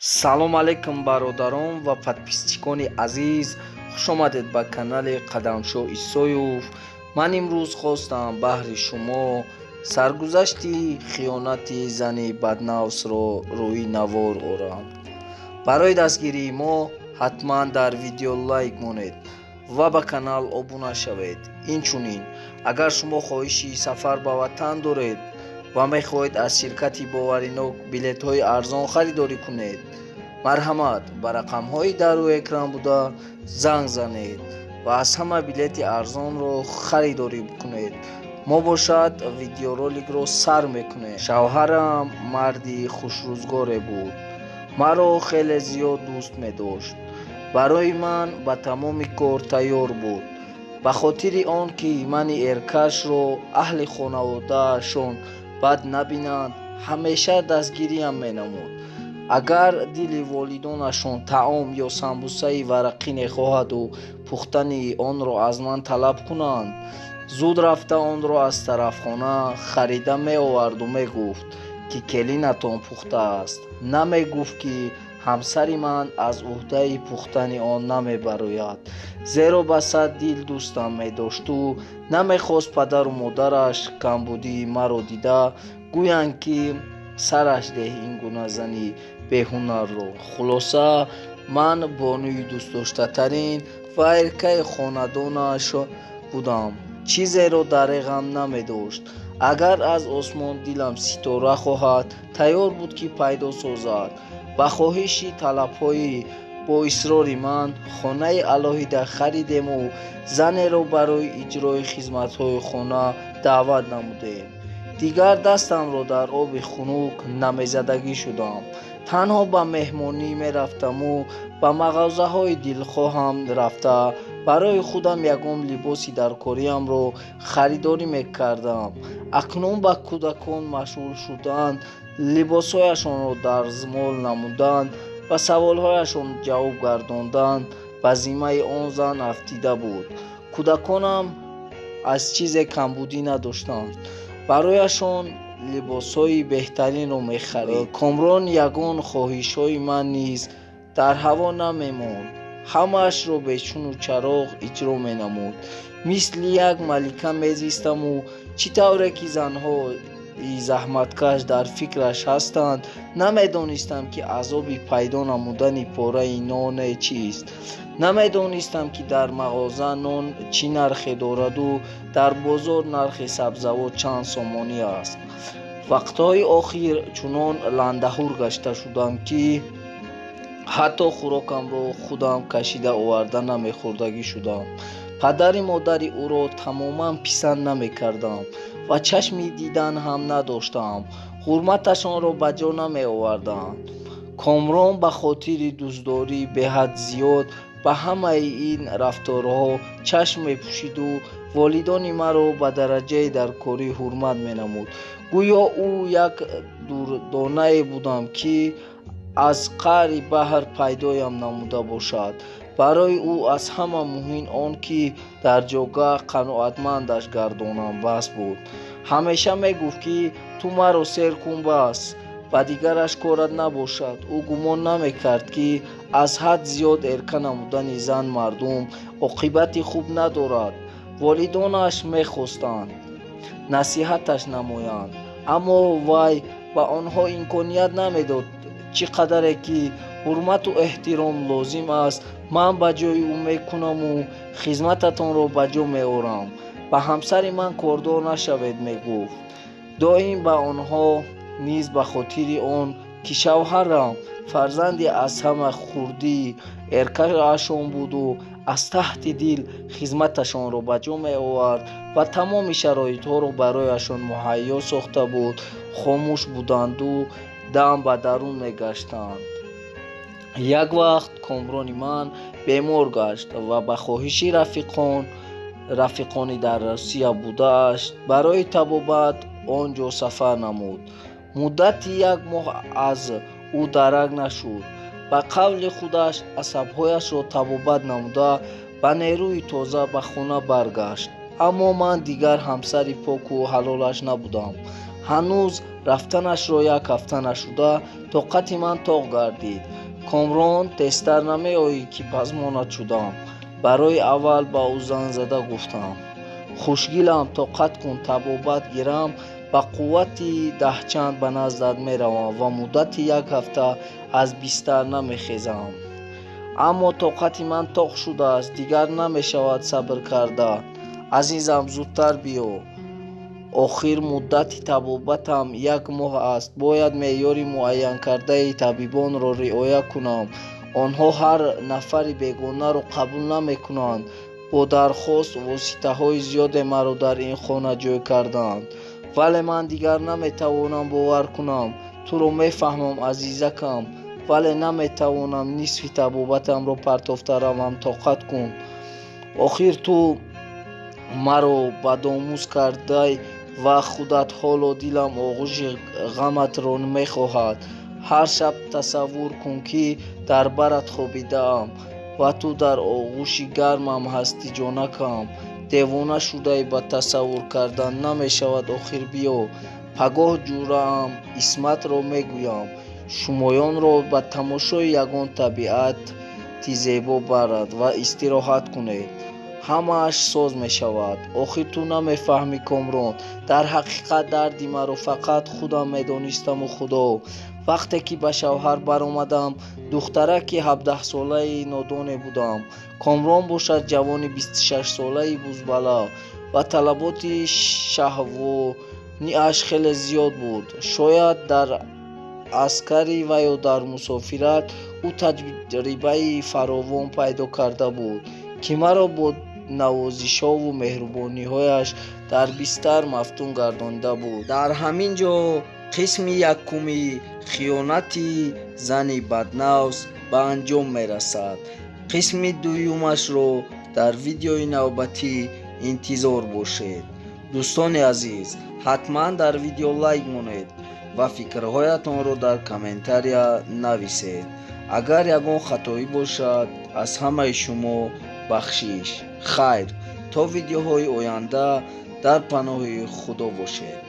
салом алейкум бародарон ва подписчикони азиз, хушомадед ба канали қадамшо исоюв. ман имрӯз хостам баҳри шумо саргузашти хиёнати зани баднавсро рӯи навор орам. барои дастгирии мо ҳатман дар видео лайк монед ва ба канал обуна шавед. инчунин агар шумо хоҳиши сафар ба ватан доред ва мехоҳед аз ширкати боваринок билетҳои арзон харидорӣ кунед, марҳамат, ба рақамҳои дар рӯи экран буда занг занед ва аз ҳама билети арзонро харидорӣ кунед. мо бошад видеороликро сар мекунем. шавҳарам марди хушрӯзгоре буд. маро хеле зиёд дӯст медошт. барои ман ба тамоми кор тайёр буд. ба хотири он ки мани эркашро аҳли хонаводаашон бад набинанд, ҳамеша дастгириам менамуд. агар дили волидонашон таом ё самбусаи варақӣ мехоҳаду пухтани онро аз ман талаб кунанд, зуд рафта онро аз тарафхона харида меоварду мегуфт ки келинатон пухта аст. намегуфт ки ҳамсари ман аз уҳдаи пухтани он намебарояд, зеро ба сад дил дӯстам медошту намехост падару модараш камбудии маро дида гӯянд ки сараш деҳ ин гуна зани беҳунарро. хулоса ман бонуи дӯстдоштатарин ва эркаи хонадонаш будам. чизеро дар реғам намедошт. агар аз осмон дилам ситора хоҳад, тайёр буд ки пайдо созад. ба хоҳиши талабҳои боисрори ман хонаи алоҳида харидему занеро барои иҷрои хизматҳои хона даъват намудем. дигар дастамро дар оби хунук намезадагӣ шудам. танҳо ба меҳмонӣ мерафтаму ба мағозаҳои дилхоҳам рафта барои худам ягон либоси даркориамро харидорӣ мекардам. акнун ба кӯдакон машғул шудан, либосҳояшонро дарзмол намудан ва саволҳояшон ҷавоб гардондан ба зиммаи он зан афтида буд. кӯдаконам аз чизе камбудӣ надоштанд. барояшон либосҳои беҳтаринро мехарид. комрон ягон хоҳишҳои ман низ дар ҳаво намемонд. ҳамаашро бечуну чароғ иҷро менамуд. мисли як малика мезистаму чӣ тавре ки занҳои заҳматкаш дар фикраш ҳастанд, намедонистам ки азоби пайдо намудани пораи нон чист. намедонистам ки дар мағоза нон чӣ нархе дораду дар бозор нархи сабзавот чанд сомонӣ аст. вақтҳои охир чунон ландаҳур гашта шудам ки ҳатто хӯрокамро худам кашида оварда намехӯрдагӣ шудам. падару модари ӯро тамоман писанд намекардам ва чашми дидан ҳам надоштам. ҳурматашонро ба ҷо намеоварданд. комрон ба хотири дӯстдорӣ беҳад зиёд ба ҳамаи ин рафторҳо чашм мепӯшиду волидони маро ба дараҷаи даркорӣ ҳурмат менамуд. гӯё ӯ як дурдонае будам ки аз қаъри баҳр пайдоям намуда бошад. барои ӯ аз ҳама муҳим он ки дар ҷойгоҳ қаноатмандаш гардонам бас буд. ҳамеша мегуфт ки ту маро сер кун бас, ба дигараш корат набошад. ӯ гумон намекард ки аз ҳад зиёд эрка намудани зан мардум оқибати хуб надорад. волидонаш мехостанд насиҳаташ намоянд, аммо вай ба онҳо имконият намедод. чӣ қадаре ки ҳурмату эҳтиром лозим аст, ман ба ҷои ӯ мекунаму хизмататонро ба ҷо меорам. ба ҳамсари ман кордор нашавед мегуфт. доим ба онҳо низ ба хотири он ки шавҳарам фарзанди аз ҳама хурдии эркаашон буду аз таҳти дил хизматашонро ба ҷо меовард ва тамоми шароитҳоро барояшон муҳайё сохта буд. хомӯш буданду дам ба дарун мегаштанд. як вақт комрони ман бемор гашт ва ба хоҳиши рафиқони дар русия будааш барои табобат он ҷо сафар намуд. муддати як моҳ аз ӯ дарак нашуд. ба қавли худаш асабҳояшро табобат намуда ба нерӯи тоза ба хона баргашт. аммо ман дигар ҳамсари поку ҳалолаш набудам. ҳанӯз рафтанашро як ҳафта нашуда тоқати ман тоқ гардид. Комрон, тезтар намеоӣ ки базмонат шудам. Барои аввал ба ӯ занг зада гуфтам: хушгилам, тоқат кун, табобат гирам, ба қуввати даҳчанд ба наздат меравам ва муддати як ҳафта аз бистар намехезам. Аммо тоқати ман тоқ шудааст, дигар намешавад сабр кардан. Азизам, зудтар биё. охир муддати табобатам 1 моҳ аст. Бояд меъёри муайянкардаи табибонро риоя кунам. онҳо ҳар нафари бегонаро қабул намекунанд. бо дархост воситаҳои зиёде маро дар ин хона ҷой карданд. вале ман дигар наметавонам бовар кунам. туро мефаҳмам азизакам, вале наметавонам нисфи табобатамро партофта равам. тоқат кун. охир ту маро бадомӯз кардай ва худат ҳоло дилам оғӯши ғаматро мехоҳад. ҳар шаб тасаввур кун ки дар барат хобидаам ва ту дар оғӯши гармам ҳастӣ. ҷонакам, девона шудаӣ, ба тасаввур кардан намешавад. охир биё. пагоҳ ҷураам, исматро мегӯям. шумоёнро ба тамошои ягон табиати зебо барад ва истироҳат кунед. ҳамааш соз мешавад. охир ту намефаҳмӣ Комрон. дар ҳақиқат дарди маро фақат худам медонистаму худо. вақте ки ба шавҳар баромадам, духтараки 17-солаи нодоне будам. Комрон бошад ҷавони 26-солаи бузбала ва талаботи шаҳвониаш хеле зиёд буд. шояд дар аскарӣ ва ё дар мусофират ӯ таҷрибаи фаровон пайдо карда буд, ки маро бо навозишову меҳрубониҳояш дар бистар мафтун гардонида буд. дар ҳамин ҷо қисми якуми хиёнати зани баднавс ба анҷом мерасад. қисми дуюмашро дар видеои навбатӣ интизор бошед. дӯстони азиз, ҳатман дар видео лайк монед ва фикрҳоятонро дар комментария нависед. агар ягон хатоӣ бошад, аз ҳамаи шумо бахшиш. хайр, то видеоҳои оянда дар паноҳи худо бошед.